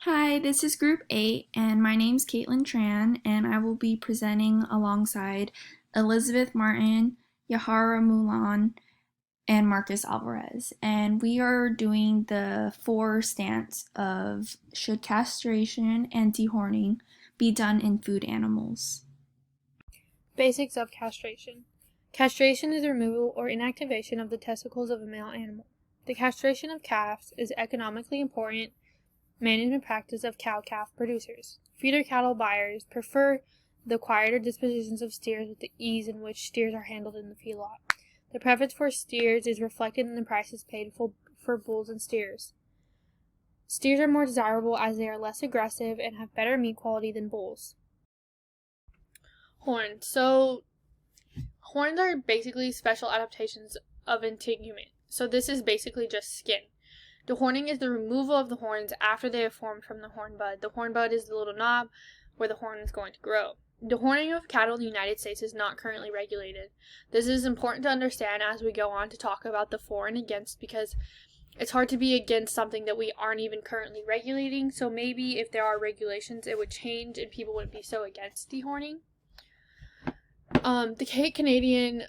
Hi, this is Group 8, and my name's Caitlin Tran, and I will be presenting alongside Elizabeth Martin, Yahara Mulan, and Marcus Alvarez. And we are doing the four stance of should castration and dehorning be done in food animals. Basics of castration. Castration is the removal or inactivation of the testicles of a male animal. The castration of calves is economically important management practice of cow-calf producers. Feeder cattle buyers prefer the quieter dispositions of steers with the ease in which steers are handled in the feedlot. The preference for steers is reflected in the prices paid for bulls and steers. Steers are more desirable as they are less aggressive and have better meat quality than bulls. Horns. Horns are basically special adaptations of integument. So this is basically just skin. Dehorning is the removal of the horns after they have formed from the horn bud. The horn bud is the little knob where the horn is going to grow. Dehorning of cattle in the United States is not currently regulated. This is important to understand as we go on to talk about the for and against, because it's hard to be against something that we aren't even currently regulating. So maybe if there are regulations, it would change and people wouldn't be so against dehorning. The Canadian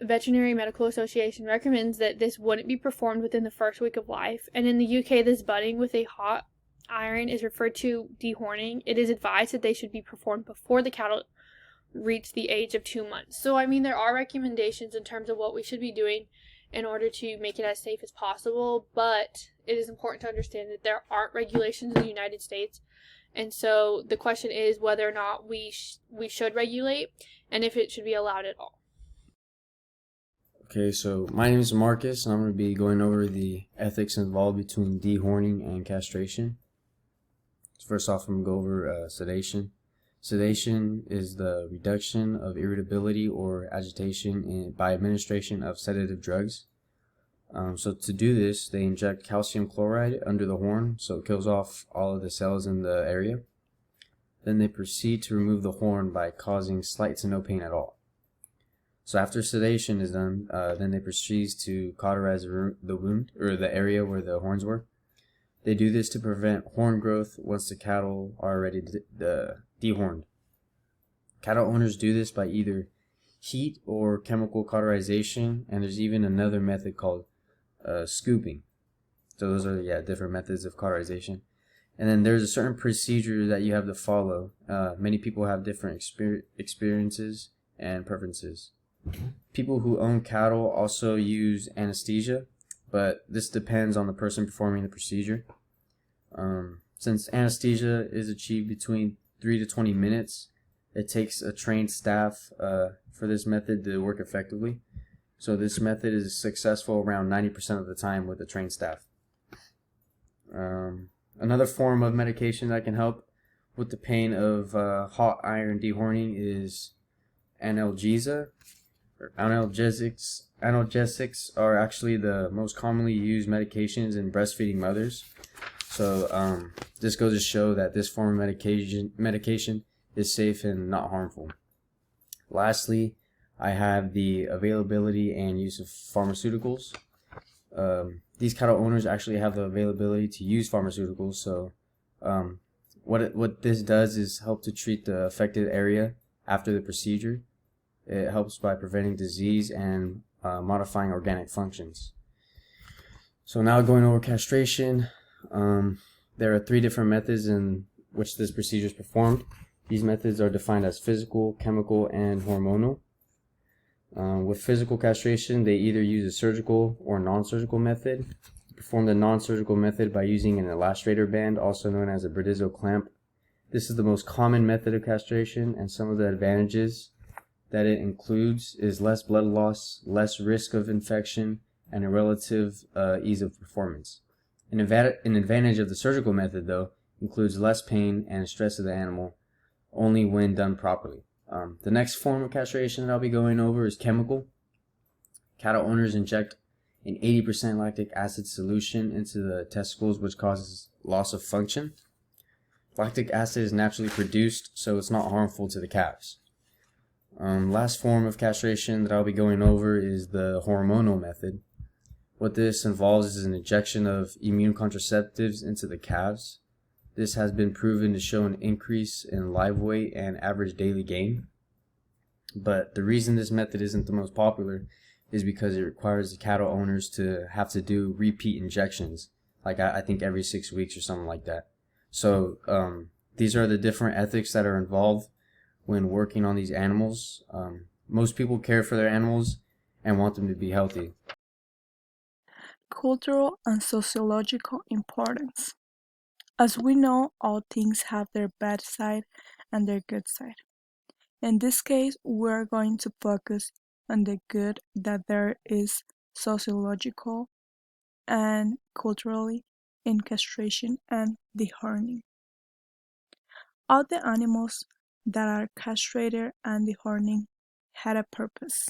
Veterinary Medical Association recommends that this wouldn't be performed within the first week of life, and in the UK this budding with a hot iron is referred to dehorning. It is advised that they should be performed before the cattle reach the age of 2 months. So there are recommendations in terms of what we should be doing in order to make it as safe as possible, but it is important to understand that there aren't regulations in the United States, and so the question is whether or not we should regulate and if it should be allowed at all. Okay, so my name is Marcus, and I'm going to be going over the ethics involved between dehorning and castration. So first off, I'm going to go over sedation. Sedation is the reduction of irritability or agitation by administration of sedative drugs. So to do this, they inject calcium chloride under the horn, so it kills off all of the cells in the area. Then they proceed to remove the horn by causing slight to no pain at all. So after sedation is done, then they proceed to cauterize the wound, or the area where the horns were. They do this to prevent horn growth once the cattle are already dehorned. Cattle owners do this by either heat or chemical cauterization, and there's even another method called scooping. So those are different methods of cauterization. And then there's a certain procedure that you have to follow. Many people have different experiences and preferences. People who own cattle also use anesthesia, but this depends on the person performing the procedure. Since anesthesia is achieved between 3 to 20 minutes, it takes a trained staff for this method to work effectively. So this method is successful around 90% of the time with a trained staff. Another form of medication that can help with the pain of hot iron dehorning is analgesia. Analgesics are actually the most commonly used medications in breastfeeding mothers. So this goes to show that this form of medication is safe and not harmful. Lastly, I have the availability and use of pharmaceuticals. These cattle owners actually have the availability to use pharmaceuticals. So what this does is help to treat the affected area after the procedure. It helps by preventing disease and modifying organic functions. So now going over castration, there are 3 different methods in which this procedure is performed. These methods are defined as physical, chemical, and hormonal. With physical castration, they either use a surgical or non-surgical method. Perform the non-surgical method by using an elastrator band, also known as a Bredizzo clamp. This is the most common method of castration, and some of the advantages that it includes is less blood loss, less risk of infection, and a relative ease of performance. An advantage of the surgical method, though, includes less pain and stress of the animal, only when done properly. The next form of castration that I'll be going over is chemical. Cattle owners inject an 80% lactic acid solution into the testicles, which causes loss of function. Lactic acid is naturally produced, so it's not harmful to the calves. Last form of castration that I'll be going over is the hormonal method. What this involves is an injection of immune contraceptives into the calves. this has been proven to show an increase in live weight and average daily gain. But the reason this method isn't the most popular is because it requires the cattle owners to have to do repeat injections, like I think every 6 weeks or something like that. So these are the different ethics that are involved when working on these animals. Most people care for their animals and want them to be healthy. Cultural and sociological importance. As we know, all things have their bad side and their good side. In this case, we are going to focus on the good that there is sociological and culturally in castration and dehorning. All the animals that are castrated and dehorning had a purpose.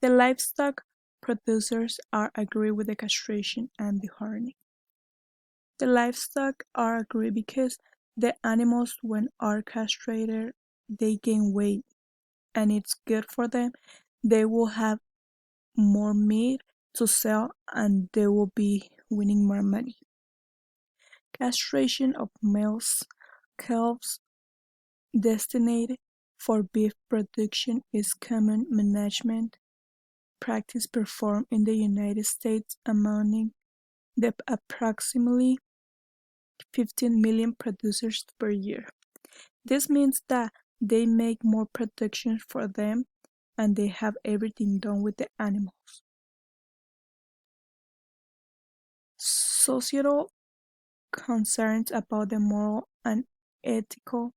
The livestock producers are agree with the castration and dehorning. The livestock are agree because the animals when are castrated, they gain weight and it's good for them. They will have more meat to sell and they will be winning more money. Castration of males calves destined for beef production is common management practice performed in the United States amounting to approximately 15 million producers per year. This means that they make more production for them and they have everything done with the animals. Societal concerns about the moral and ethical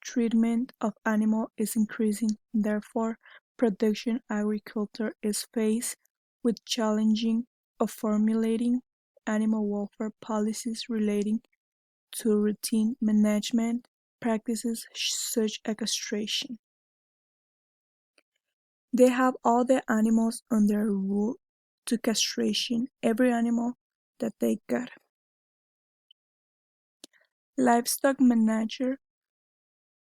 treatment of animals is increasing. Therefore, production agriculture is faced with challenging of formulating animal welfare policies relating to routine management practices such as castration. They have all the animals under rule to castration every animal that they got. Livestock managers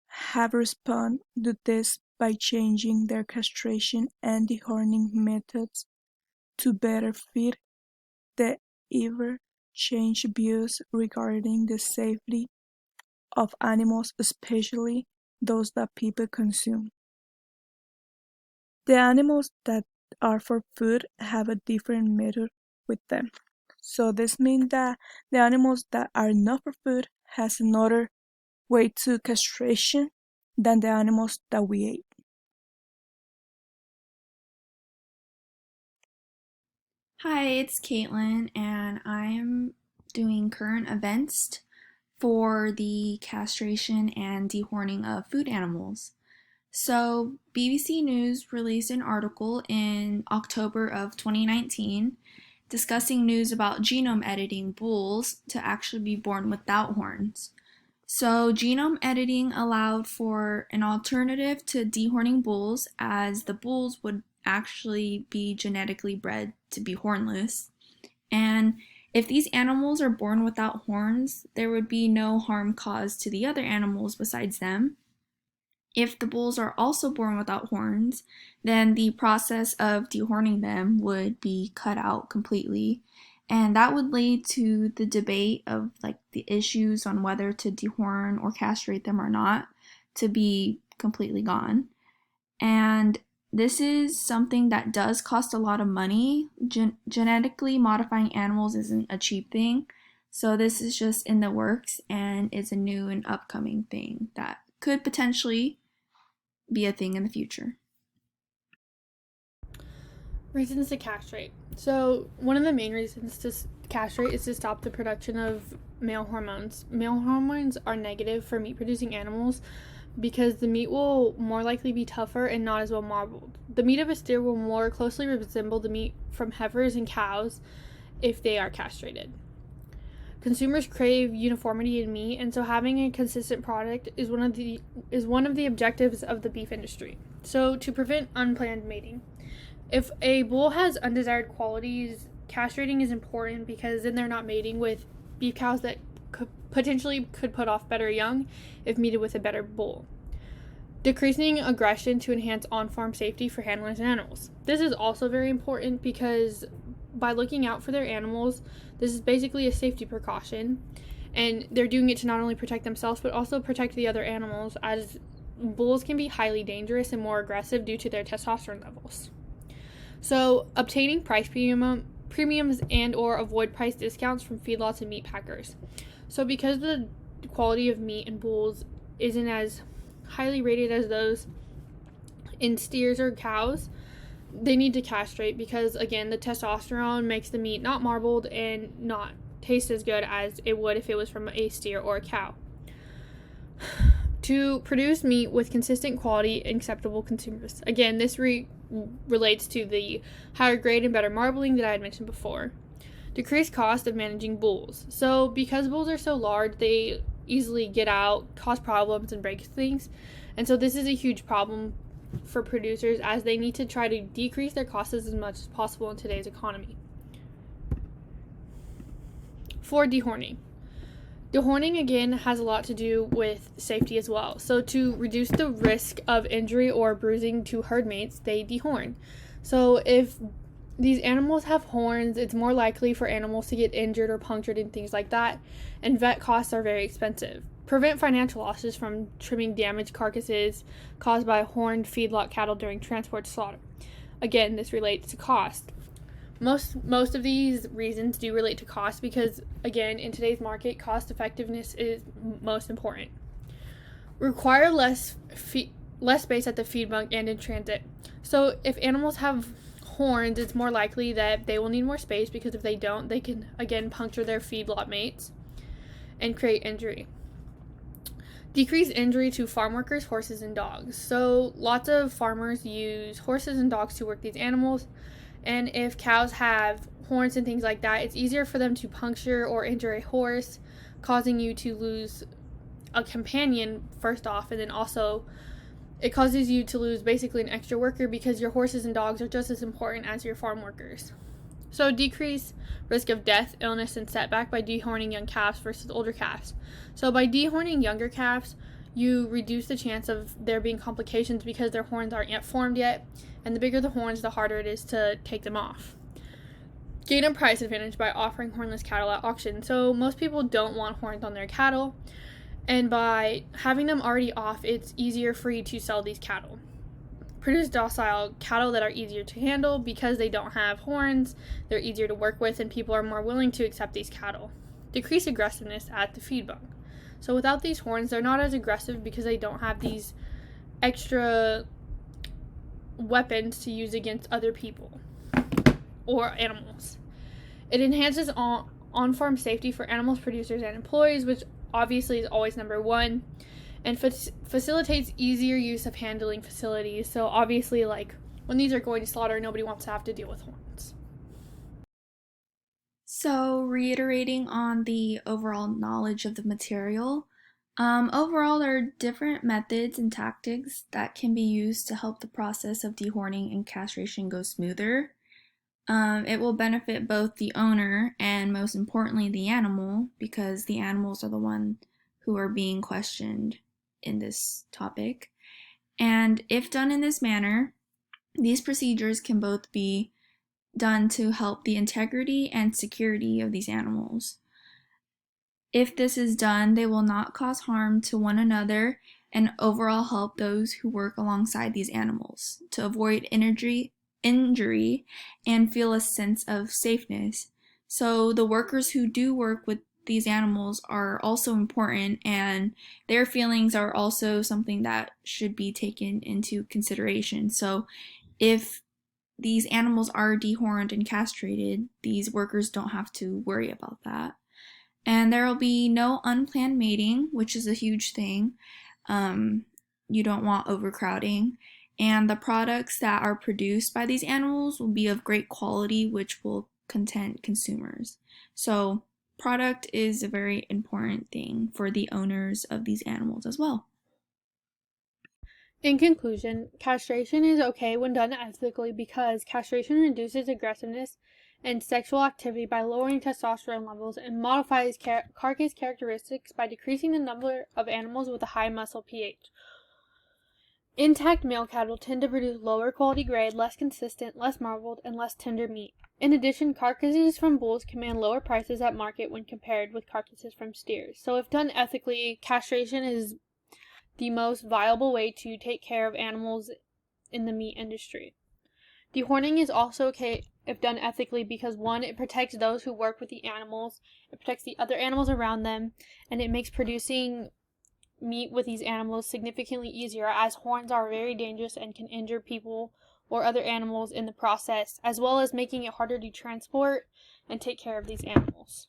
have responded to this by changing their castration and dehorning methods to better fit the ever-changing views regarding the safety of animals, especially those that people consume. The animals that are for food have a different method with them. So this means that the animals that are not for food has another way to castration than the animals that we ate. Hi, it's Caitlin, and I'm doing current events for the castration and dehorning of food animals. So, BBC News released an article in October of 2019 discussing news about genome editing bulls to actually be born without horns. So, genome editing allowed for an alternative to dehorning bulls, as the bulls would actually be genetically bred to be hornless. And if these animals are born without horns, there would be no harm caused to the other animals besides them. If the bulls are also born without horns, then the process of dehorning them would be cut out completely. And that would lead to the debate of the issues on whether to dehorn or castrate them or not to be completely gone. And this is something that does cost a lot of money. Genetically modifying animals isn't a cheap thing. So this is just in the works and is a new and upcoming thing that could potentially be a thing in the future. Reasons to castrate. So one of the main reasons to castrate is to stop the production of male hormones. Male hormones are negative for meat-producing animals because the meat will more likely be tougher and not as well marbled. The meat of a steer will more closely resemble the meat from heifers and cows if they are castrated. Consumers crave uniformity in meat, and so having a consistent product is one of the objectives of the beef industry. So to prevent unplanned mating. If a bull has undesired qualities, castrating is important because then they're not mating with beef cows that potentially could put off better young if mated with a better bull. Decreasing aggression to enhance on-farm safety for handlers and animals. This is also very important because by looking out for their animals, this is basically a safety precaution, and they're doing it to not only protect themselves but also protect the other animals, as bulls can be highly dangerous and more aggressive due to their testosterone levels. So obtaining price premiums and or avoid price discounts from feedlots and meat packers. So because the quality of meat in bulls isn't as highly rated as those in steers or cows, they need to castrate because, again, the testosterone makes the meat not marbled and not taste as good as it would if it was from a steer or a cow. To produce meat with consistent quality and acceptable consumers. Again, this relates to the higher grade and better marbling that I had mentioned before. Decreased cost of managing bulls. So because bulls are so large, they easily get out, cause problems, and break things. And so this is a huge problem for producers, as they need to try to decrease their costs as much as possible in today's economy. For dehorning. Dehorning, again, has a lot to do with safety as well. So to reduce the risk of injury or bruising to herd mates, they dehorn. So if these animals have horns, it's more likely for animals to get injured or punctured and things like that, and vet costs are very expensive. Prevent financial losses from trimming damaged carcasses caused by horned feedlot cattle during transport to slaughter. Again, this relates to cost. Most of these reasons do relate to cost because, again, in today's market, cost effectiveness is most important. Require less space at the feed bunk and in transit. So if animals have horns, it's more likely that they will need more space, because if they don't, they can, again, puncture their feedlot mates and create injury. Decrease injury to farm workers, horses, and dogs. So lots of farmers use horses and dogs to work these animals. And if cows have horns and things like that, it's easier for them to puncture or injure a horse, causing you to lose a companion first off, and then also it causes you to lose basically an extra worker, because your horses and dogs are just as important as your farm workers. So decrease risk of death, illness, and setback by dehorning young calves versus older calves. So by dehorning younger calves, you reduce the chance of there being complications because their horns aren't yet formed yet, and the bigger the horns, the harder it is to take them off. Gain a price advantage by offering hornless cattle at auction. So most people don't want horns on their cattle, and by having them already off, it's easier for you to sell these cattle. Produce docile cattle that are easier to handle because they don't have horns, they're easier to work with, and people are more willing to accept these cattle. Decrease aggressiveness at the feed bunk. So without these horns, they're not as aggressive because they don't have these extra weapons to use against other people or animals. It enhances on-farm safety for animals, producers, and employees, which obviously is always number one, and facilitates easier use of handling facilities. So obviously, like, when these are going to slaughter, nobody wants to have to deal with horns. So, reiterating on the overall knowledge of the material, overall, there are different methods and tactics that can be used to help the process of dehorning and castration go smoother. It will benefit both the owner and, most importantly, the animal, because the animals are the one who are being questioned in this topic. And if done in this manner, these procedures can both be done to help the integrity and security of these animals. If this is done, they will not cause harm to one another and overall help those who work alongside these animals to avoid injury and feel a sense of safeness. So the workers who do work with these animals are also important, and their feelings are also something that should be taken into consideration. So if these animals are dehorned and castrated, these workers don't have to worry about that. And there will be no unplanned mating, which is a huge thing. You don't want overcrowding. And the products that are produced by these animals will be of great quality, which will content consumers. So product is a very important thing for the owners of these animals as well. In conclusion, castration is okay when done ethically because castration reduces aggressiveness and sexual activity by lowering testosterone levels and modifies carcass characteristics by decreasing the number of animals with a high muscle pH. Intact male cattle tend to produce lower quality grade, less consistent, less marbled, and less tender meat. In addition, carcasses from bulls command lower prices at market when compared with carcasses from steers. So if done ethically, castration is the most viable way to take care of animals in the meat industry. Dehorning is also okay if done ethically because, one, it protects those who work with the animals, it protects the other animals around them, and it makes producing meat with these animals significantly easier, as horns are very dangerous and can injure people or other animals in the process, as well as making it harder to transport and take care of these animals.